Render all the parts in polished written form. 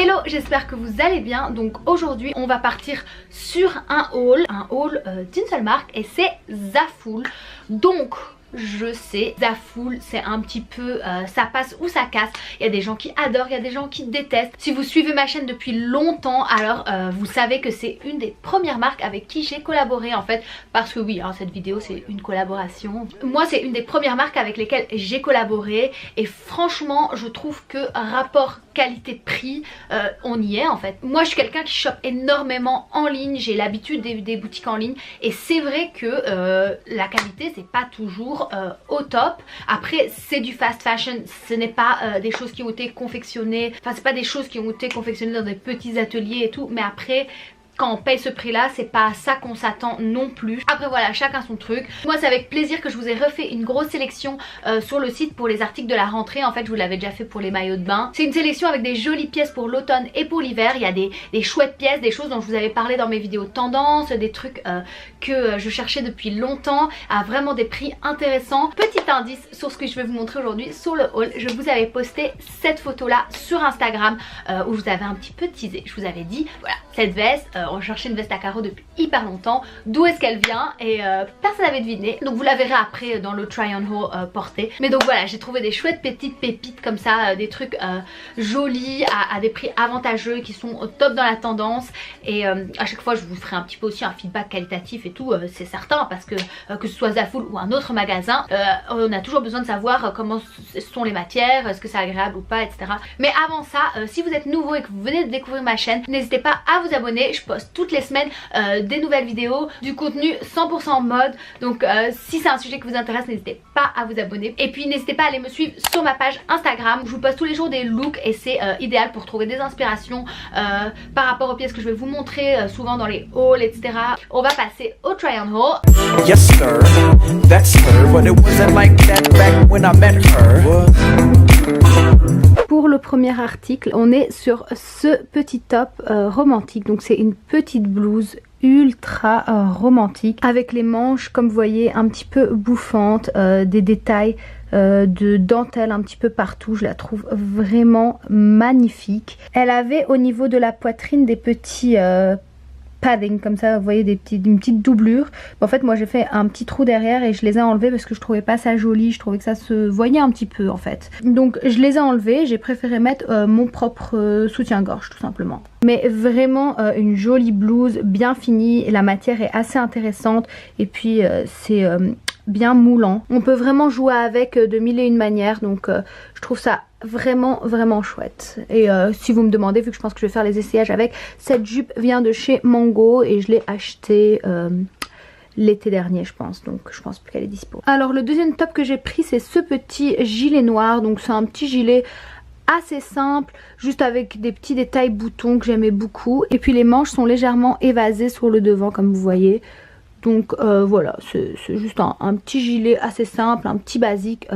Hello, j'espère que vous allez bien. Donc aujourd'hui on va partir sur un haul d'une seule marque et c'est Zaful. Donc je sais, Zaful c'est un petit peu ça passe ou ça casse. Il y a des gens qui adorent, il y a des gens qui détestent. Si vous suivez ma chaîne depuis longtemps, alors vous savez que c'est une des premières marques avec qui j'ai collaboré en fait. Parce que oui, hein, cette vidéo c'est une collaboration. Moi c'est une des premières marques avec lesquelles j'ai collaboré. Et franchement je trouve que rapport qualité-prix, on y est en fait. Moi je suis quelqu'un qui shoppe énormément en ligne. J'ai l'habitude des boutiques en ligne. Et c'est vrai que la qualité c'est pas toujours au top. Après c'est du fast fashion, ce n'est pas des choses qui ont été confectionnées, enfin c'est pas des choses qui ont été confectionnées dans des petits ateliers et tout, mais après quand on paye ce prix là c'est pas à ça qu'on s'attend non plus. Après voilà, chacun son truc. Moi c'est avec plaisir que je vous ai refait une grosse sélection sur le site pour les articles de la rentrée. En fait je vous l'avais déjà fait pour les maillots de bain. C'est une sélection avec des jolies pièces pour l'automne et pour l'hiver. Il y a des chouettes pièces, des choses dont je vous avais parlé dans mes vidéos tendance, des trucs que je cherchais depuis longtemps à vraiment des prix intéressants. Petit indice sur ce que je vais vous montrer aujourd'hui sur le haul, je vous avais posté cette photo là sur Instagram où je vous avais un petit peu teasé. Je vous avais dit voilà, cette veste, on cherchait une veste à carreaux depuis hyper longtemps, d'où est-ce qu'elle vient, et personne n'avait deviné. Donc vous la verrez après dans le try on haul porté. Mais donc voilà, j'ai trouvé des chouettes petites pépites comme ça, des trucs jolis à des prix avantageux qui sont au top dans la tendance. Et à chaque fois je vous ferai un petit peu aussi un feedback qualitatif et tout, c'est certain, parce que ce soit Zaful ou un autre magasin, on a toujours besoin de savoir comment sont les matières, est-ce que c'est agréable ou pas, etc. Mais avant ça, si vous êtes nouveau et que vous venez de découvrir ma chaîne, n'hésitez pas à vous abonner. Je poste toutes les semaines des nouvelles vidéos, du contenu 100% mode. Donc si c'est un sujet qui vous intéresse, n'hésitez pas à vous abonner. Et puis n'hésitez pas à aller me suivre sur ma page Instagram. Je vous poste tous les jours des looks et c'est idéal pour trouver des inspirations par rapport aux pièces que je vais vous montrer souvent dans les hauls, etc. On va passer au try on haul. Yes sir, that's her, but it wasn't like that back when I met her. Pour le premier article, on est sur ce petit top romantique. Donc c'est une petite blouse ultra romantique avec les manches comme vous voyez un petit peu bouffantes, des détails de dentelle un petit peu partout. Je la trouve vraiment magnifique. Elle avait au niveau de la poitrine des petits padding comme ça, vous voyez, une petite doublure. En fait moi j'ai fait un petit trou derrière et je les ai enlevés parce que je trouvais pas ça joli, je trouvais que ça se voyait un petit peu en fait. Donc je les ai enlevés, j'ai préféré mettre mon propre soutien-gorge tout simplement. Mais vraiment une jolie blouse bien finie, la matière est assez intéressante et puis c'est bien moulant. On peut vraiment jouer avec de mille et une manières, donc je trouve ça vraiment chouette. Et si vous me demandez, vu que je pense que je vais faire les essayages avec, cette jupe vient de chez Mango et je l'ai achetée l'été dernier je pense, donc je pense plus qu'elle est dispo. Alors le deuxième top que j'ai pris c'est ce petit gilet noir. Donc c'est un petit gilet assez simple, juste avec des petits détails boutons que j'aimais beaucoup, et puis les manches sont légèrement évasées sur le devant comme vous voyez. Donc voilà, c'est juste un petit gilet assez simple, un petit basique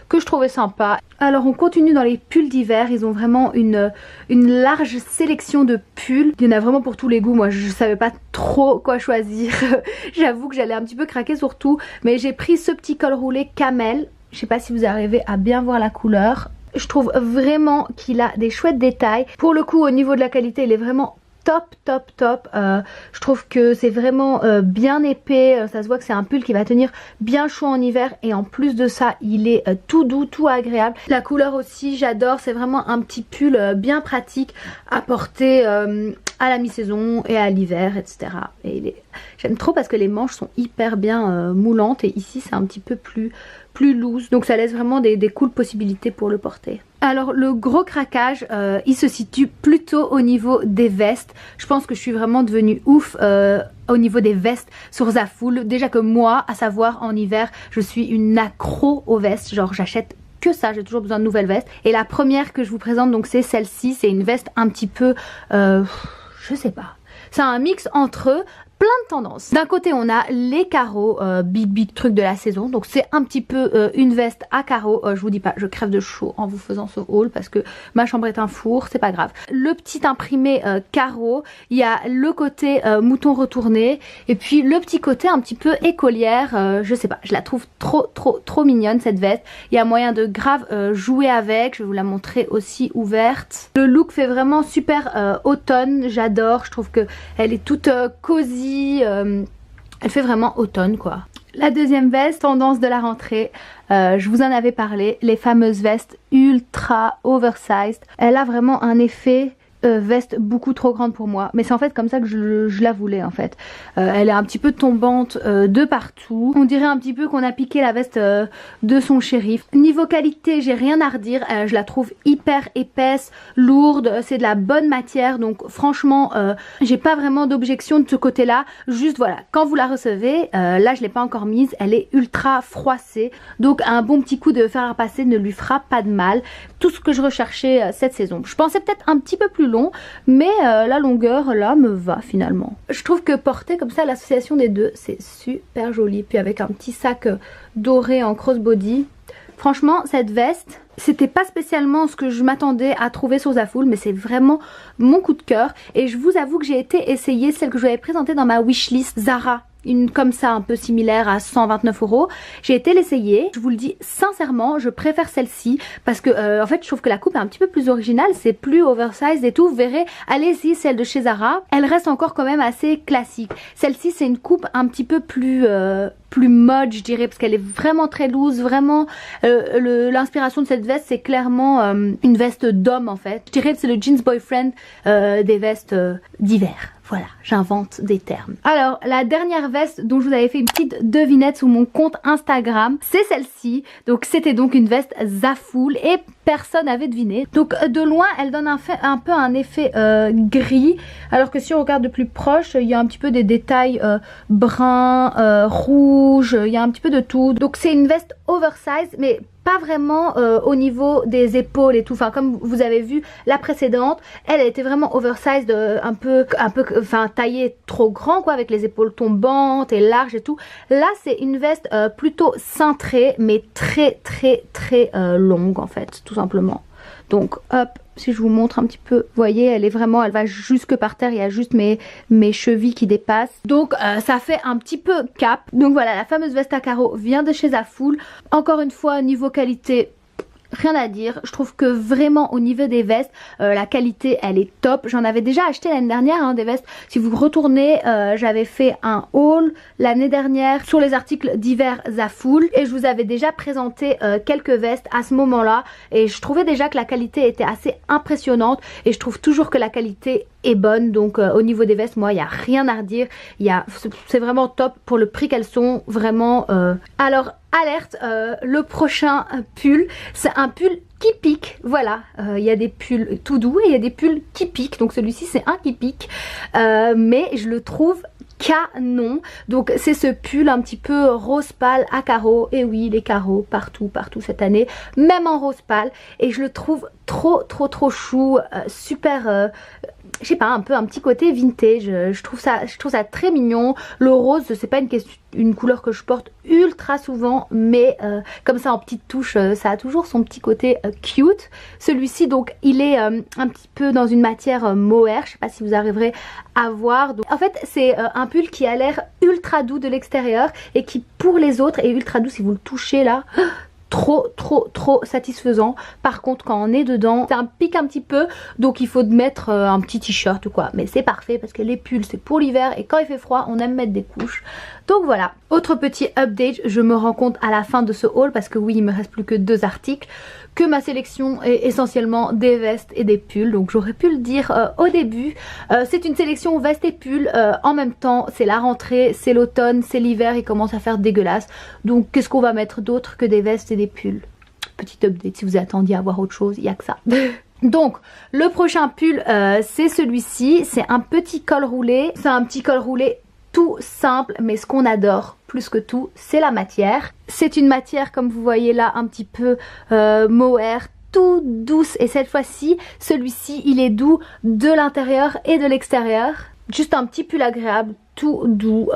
que je trouvais sympa. Alors on continue dans les pulls d'hiver. Ils ont vraiment une large sélection de pulls. Il y en a vraiment pour tous les goûts. Moi je savais pas trop quoi choisir. J'avoue que j'allais un petit peu craquer sur tout. Mais j'ai pris ce petit col roulé camel. Je sais pas si vous arrivez à bien voir la couleur. Je trouve vraiment qu'il a des chouettes détails. Pour le coup au niveau de la qualité il est vraiment top. Je trouve que c'est vraiment bien épais, ça se voit que c'est un pull qui va tenir bien chaud en hiver et en plus de ça il est tout doux, tout agréable. La couleur aussi j'adore, c'est vraiment un petit pull bien pratique à porter à la mi-saison et à l'hiver, etc. Et j'aime trop parce que les manches sont hyper bien moulantes et ici c'est un petit peu plus loose, donc ça laisse vraiment des cool possibilités pour le porter. Alors le gros craquage il se situe plutôt au niveau des vestes. Je pense que je suis vraiment devenue ouf au niveau des vestes sur Zaful. Déjà que moi, à savoir en hiver, je suis une accro aux vestes, genre j'achète que ça, j'ai toujours besoin de nouvelles vestes. Et la première que je vous présente donc c'est celle-ci, c'est une veste un petit peu je sais pas, c'est un mix entre plein de tendances. D'un côté on a les carreaux, big truc de la saison, donc c'est un petit peu une veste à carreaux. Je vous dis pas, je crève de chaud en vous faisant ce haul parce que ma chambre est un four, c'est pas grave. Le petit imprimé carreau, il y a le côté mouton retourné et puis le petit côté un petit peu écolière, je sais pas, je la trouve trop mignonne cette veste. Il y a moyen de grave jouer avec, je vais vous la montrer aussi ouverte. Le look fait vraiment super automne, j'adore, je trouve que elle est toute cosy. Elle fait vraiment automne quoi. La deuxième veste, tendance de la rentrée, je vous en avais parlé, les fameuses vestes ultra oversized. Elle a vraiment un effet veste beaucoup trop grande pour moi, mais c'est en fait comme ça que je la voulais en fait. Elle est un petit peu tombante de partout, on dirait un petit peu qu'on a piqué la veste de son shérif. Niveau qualité j'ai rien à redire, je la trouve hyper épaisse, lourde, c'est de la bonne matière, donc franchement j'ai pas vraiment d'objection de ce côté là. Juste voilà, quand vous la recevez, là je l'ai pas encore mise, elle est ultra froissée, donc un bon petit coup de fer à repasser ne lui fera pas de mal. Tout ce que je recherchais cette saison. Je pensais peut-être un petit peu plus long, mais la longueur là me va finalement. Je trouve que porter comme ça l'association des deux c'est super joli, puis avec un petit sac doré en crossbody. Franchement cette veste, c'était pas spécialement ce que je m'attendais à trouver sur Zaful, mais c'est vraiment mon coup de cœur. Et je vous avoue que j'ai été essayer celle que je vous avais présentée dans ma wishlist Zara. Une comme ça un peu similaire à 129 €. J'ai été l'essayer, je vous le dis sincèrement, je préfère celle-ci parce que en fait je trouve que la coupe est un petit peu plus originale, c'est plus oversize et tout. Vous verrez, allez-y celle de chez Zara, elle reste encore quand même assez classique. Celle-ci c'est une coupe un petit peu plus mode je dirais, parce qu'elle est vraiment très loose, vraiment l'inspiration de cette veste c'est clairement une veste d'homme en fait. Je dirais que c'est le jeans boyfriend des vestes d'hiver. Voilà, j'invente des termes. Alors, la dernière veste dont je vous avais fait une petite devinette sur mon compte Instagram, c'est celle-ci. Donc, c'était donc une veste Zaful et personne n'avait deviné. Donc, de loin, elle donne un peu un effet gris. Alors que si on regarde de plus proche, il y a un petit peu des détails bruns, rouges, il y a un petit peu de tout. Donc, c'est une veste oversize, mais pas vraiment au niveau des épaules et tout. Enfin, comme vous avez vu la précédente, elle était vraiment oversized, un peu enfin taillée trop grand quoi, avec les épaules tombantes et larges et tout. Là c'est une veste plutôt cintrée mais très longue en fait, tout simplement. Donc hop, si je vous montre un petit peu, vous voyez, elle va jusque par terre, il y a juste mes chevilles qui dépassent. Donc ça fait un petit peu cap. Donc voilà, la fameuse veste à carreaux vient de chez Zaful. Encore une fois, niveau qualité, rien à dire. Je trouve que vraiment au niveau des vestes, la qualité elle est top. J'en avais déjà acheté l'année dernière hein, des vestes. Si vous retournez, j'avais fait un haul l'année dernière sur les articles d'hiver Zaful et je vous avais déjà présenté quelques vestes à ce moment là et je trouvais déjà que la qualité était assez impressionnante et je trouve toujours que la qualité est bonne. Donc au niveau des vestes, moi il n'y a rien à redire. C'est vraiment top pour le prix qu'elles sont, vraiment. Alors alerte, le prochain pull, c'est un pull qui pique. Voilà, il y a des pulls tout doux et il y a des pulls qui piquent. Donc celui-ci c'est un qui pique, mais je le trouve canon. Donc c'est ce pull un petit peu rose pâle à carreaux. Et oui, les carreaux partout cette année, même en rose pâle. Et je le trouve trop chou, super je sais pas, un petit côté vintage. Je trouve ça très mignon. Le rose c'est pas une couleur que je porte ultra souvent, mais comme ça en petite touche, ça a toujours son petit côté cute. Celui-ci donc il est un petit peu dans une matière mohair, je sais pas si vous arriverez à voir. Donc, en fait c'est un pull qui a l'air ultra doux de l'extérieur et qui pour les autres est ultra doux si vous le touchez là. Trop satisfaisant. Par contre quand on est dedans ça pique un petit peu, donc il faut mettre un petit t-shirt ou quoi, mais c'est parfait parce que les pulls c'est pour l'hiver et quand il fait froid on aime mettre des couches. Donc voilà, autre petit update, je me rends compte à la fin de ce haul, parce que oui il me reste plus que 2 articles, que ma sélection est essentiellement des vestes et des pulls. Donc j'aurais pu le dire au début, c'est une sélection vestes et pulls en même temps. C'est la rentrée, c'est l'automne, c'est l'hiver, il commence à faire dégueulasse. Donc qu'est-ce qu'on va mettre d'autre que des vestes et des pulls? Petit update, si vous attendiez à voir autre chose, il n'y a que ça. Donc le prochain pull c'est celui-ci, c'est un petit col roulé. C'est un petit col roulé tout simple, mais ce qu'on adore plus que tout c'est la matière. C'est une matière comme vous voyez là un petit peu mohair, tout douce, et cette fois-ci celui-ci il est doux de l'intérieur et de l'extérieur. Juste un petit pull agréable, tout doux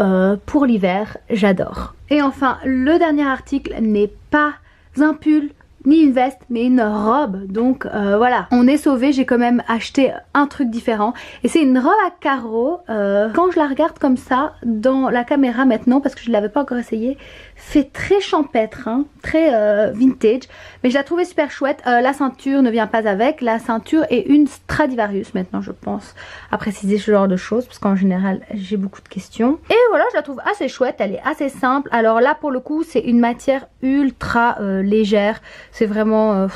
pour l'hiver, j'adore. Et enfin, le dernier article n'est pas un pull ni une veste mais une robe, donc voilà, on est sauvé. J'ai quand même acheté un truc différent et c'est une robe à carreaux. Quand je la regarde comme ça dans la caméra maintenant, parce que je ne l'avais pas encore essayé, fait très champêtre, hein, très vintage, mais je la trouvais super chouette. La ceinture ne vient pas avec, la ceinture est une Stradivarius maintenant, je pense à préciser ce genre de choses parce qu'en général j'ai beaucoup de questions. Et voilà, je la trouve assez chouette, elle est assez simple. Alors là pour le coup c'est une matière ultra légère, c'est vraiment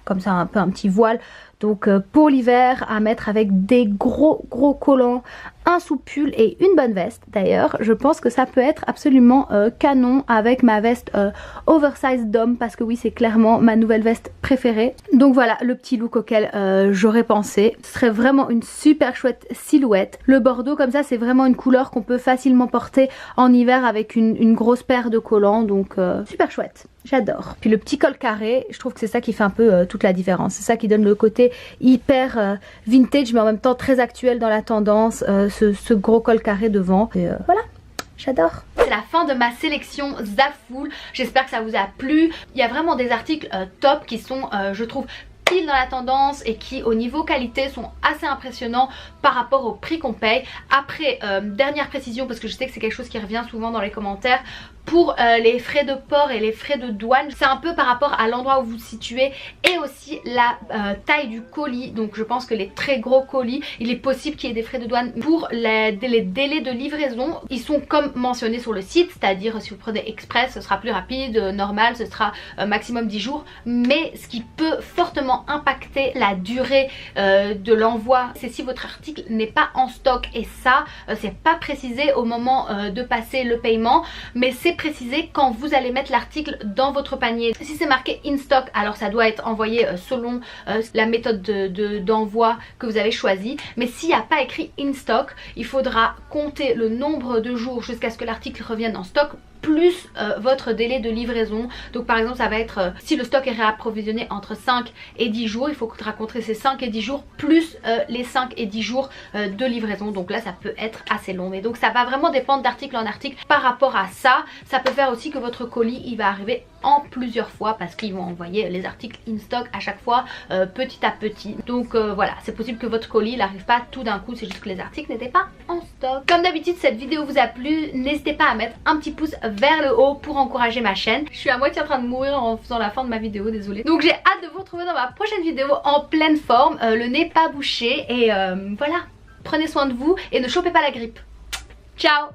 comme ça un peu un petit voile. Donc pour l'hiver à mettre avec des gros collants, un sous-pull et une bonne veste. D'ailleurs je pense que ça peut être absolument canon avec ma veste oversize d'homme, parce que oui c'est clairement ma nouvelle veste préférée. Donc voilà le petit look auquel j'aurais pensé. Ce serait vraiment une super chouette silhouette. Le bordeaux comme ça c'est vraiment une couleur qu'on peut facilement porter en hiver avec une grosse paire de collants, donc super chouette. J'adore. Puis le petit col carré, je trouve que c'est ça qui fait un peu toute la différence. C'est ça qui donne le côté hyper vintage mais en même temps très actuel dans la tendance. Ce gros col carré devant. Et voilà, j'adore. C'est la fin de ma sélection Zaful. J'espère que ça vous a plu. Il y a vraiment des articles top qui sont, je trouve, pile dans la tendance et qui au niveau qualité sont assez impressionnants par rapport au prix qu'on paye. Après, dernière précision, parce que je sais que c'est quelque chose qui revient souvent dans les commentaires, pour les frais de port et les frais de douane, c'est un peu par rapport à l'endroit où vous vous situez et aussi la taille du colis. Donc je pense que les très gros colis, il est possible qu'il y ait des frais de douane. Pour les délais de livraison, ils sont comme mentionnés sur le site, c'est-à-dire si vous prenez express ce sera plus rapide, normal ce sera maximum 10 jours. Mais ce qui peut fortement impacter la durée de l'envoi, c'est si votre article n'est pas en stock, et ça c'est pas précisé au moment de passer le paiement, mais c'est précisé quand vous allez mettre l'article dans votre panier. Si c'est marqué in stock, alors ça doit être envoyé selon la méthode d'envoi que vous avez choisi. Mais s'il n'y a pas écrit in stock, il faudra compter le nombre de jours jusqu'à ce que l'article revienne en stock plus votre délai de livraison. Donc par exemple ça va être si le stock est réapprovisionné entre 5 et 10 jours, il faut compter ces 5 et 10 jours plus les 5 et 10 jours de livraison. Donc là ça peut être assez long, mais donc ça va vraiment dépendre d'article en article. Par rapport à ça, ça peut faire aussi que votre colis il va arriver en plusieurs fois parce qu'ils vont envoyer les articles in stock à chaque fois petit à petit. Donc voilà, c'est possible que votre colis n'arrive pas tout d'un coup, c'est juste que les articles n'étaient pas en stock. Comme d'habitude, cette vidéo vous a plu, n'hésitez pas à mettre un petit pouce vers le haut pour encourager ma chaîne. Je suis à moitié en train de mourir en faisant la fin de ma vidéo, désolée. Donc j'ai hâte de vous retrouver dans ma prochaine vidéo en pleine forme, le nez pas bouché, et voilà, prenez soin de vous et ne chopez pas la grippe. Ciao!